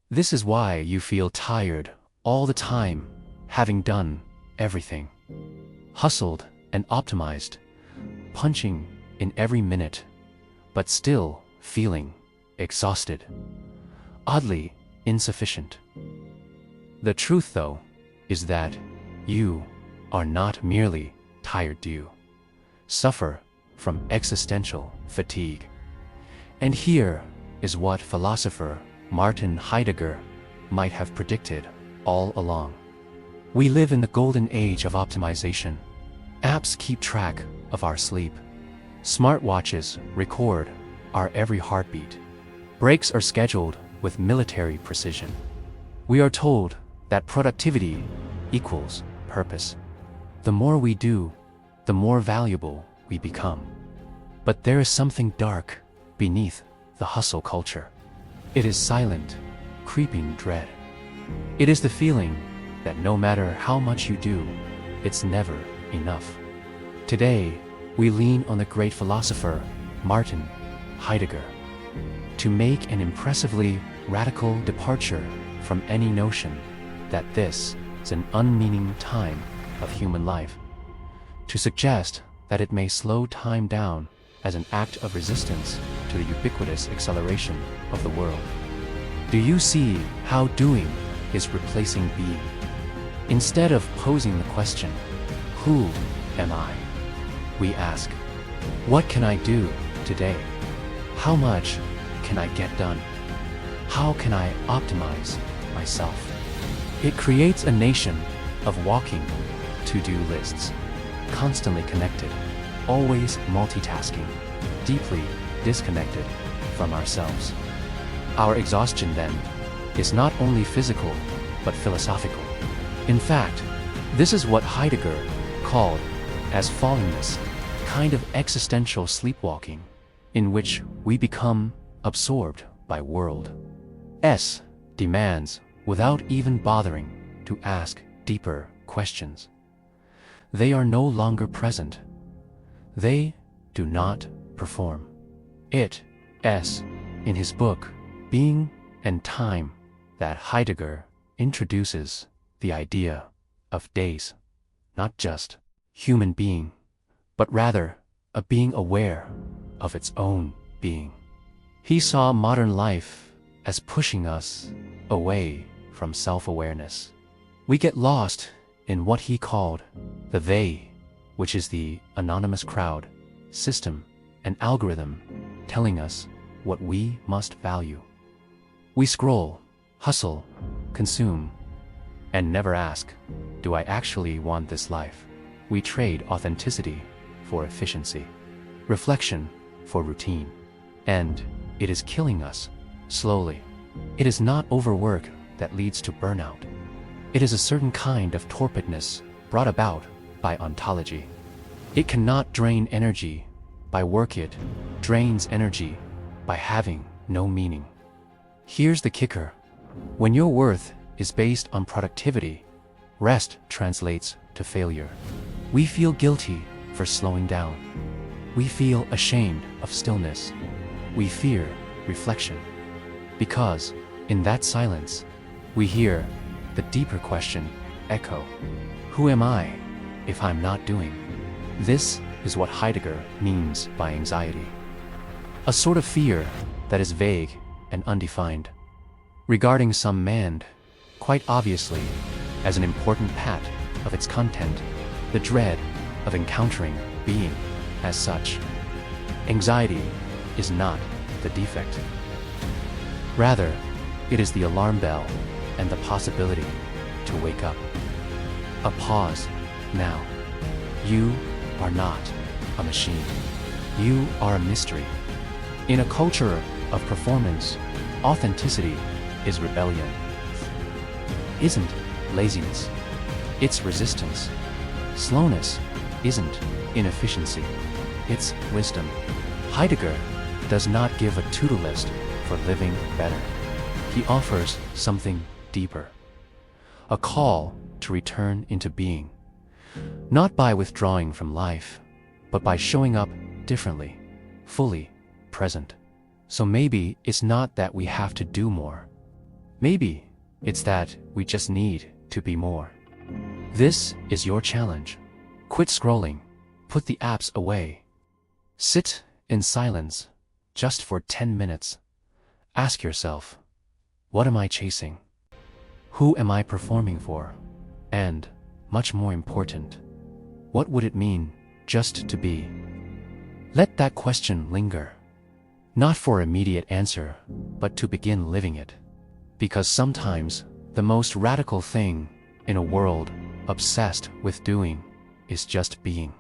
This is why you feel tired all the time, having done everything. Hustled and optimized, punching in every minute, but still feeling exhausted. Oddly insufficient. The truth, though, is that you are not merely tired, you suffer from existential fatigue. And here is what philosopher Martin Heidegger might have predicted all along. We live in the golden age of optimization. Apps keep track of our sleep. Smartwatches record our every heartbeat. Breaks are scheduled with military precision. We are told that productivity equals purpose. The more we do, the more valuable we become. But there is something dark beneath the hustle culture. It is silent, creeping dread. It is the feeling that no matter how much you do, it's never enough. Today, we lean on the great philosopher Martin Heidegger to make an impressively radical departure from any notion that this is an unmeaning time of human life, to suggest that it may slow time down as an act of resistance to the ubiquitous acceleration of the world. Do you see how doing is replacing being? Instead of posing the question, "Who am I?" we ask, "What can I do today? How much can I get done? How can I optimize myself?" It creates a nation of walking to-do lists, constantly connected, always multitasking, deeply disconnected from ourselves. Our exhaustion, then, is not only physical, but philosophical. In fact, this is what Heidegger called as fallingness, kind of existential sleepwalking, in which we become absorbed by world's demands without even bothering to ask deeper questions. They are no longer present. They do not perform. It is in his book, Being and Time, that Heidegger introduces the idea of days, not just human being, but rather a being aware of its own being. He saw modern life as pushing us away from self-awareness. We get lost in what he called the they, which is the anonymous crowd, system, and algorithm telling us what we must value. We scroll, hustle, consume, and never ask, do I actually want this life? We trade authenticity for efficiency, reflection for routine, and it is killing us, slowly. It is not overwork that leads to burnout. It is a certain kind of torpidness brought about by ontology. It cannot drain energy by work, it drains energy by having no meaning. Here's the kicker. When your worth is based on productivity, rest translates to failure. We feel guilty for slowing down. We feel ashamed of stillness. We fear reflection. Because, in that silence, we hear the deeper question echo. Who am I if I'm not doing? This is what Heidegger means by anxiety. A sort of fear that is vague and undefined, regarding some man, quite obviously, as an important part of its content, the dread of encountering being as such. Anxiety is not the defect. Rather, it is the alarm bell and the possibility to wake up. A pause now. You are not a machine. You are a mystery. In a culture of performance, authenticity is rebellion. Isn't laziness. It's resistance. Slowness isn't inefficiency. It's wisdom. Heidegger does not give a to-do list for living better. He offers something deeper. A call to return into being. Not by withdrawing from life, but by showing up differently, fully present. So maybe it's not that we have to do more. Maybe it's that we just need to be more. This is your challenge. Quit scrolling. Put the apps away. Sit in silence just for 10 minutes. Ask yourself, what am I chasing? Who am I performing for? And, much more important, what would it mean just to be? Let that question linger. Not for immediate answer, but to begin living it. Because sometimes, the most radical thing in a world obsessed with doing is just being.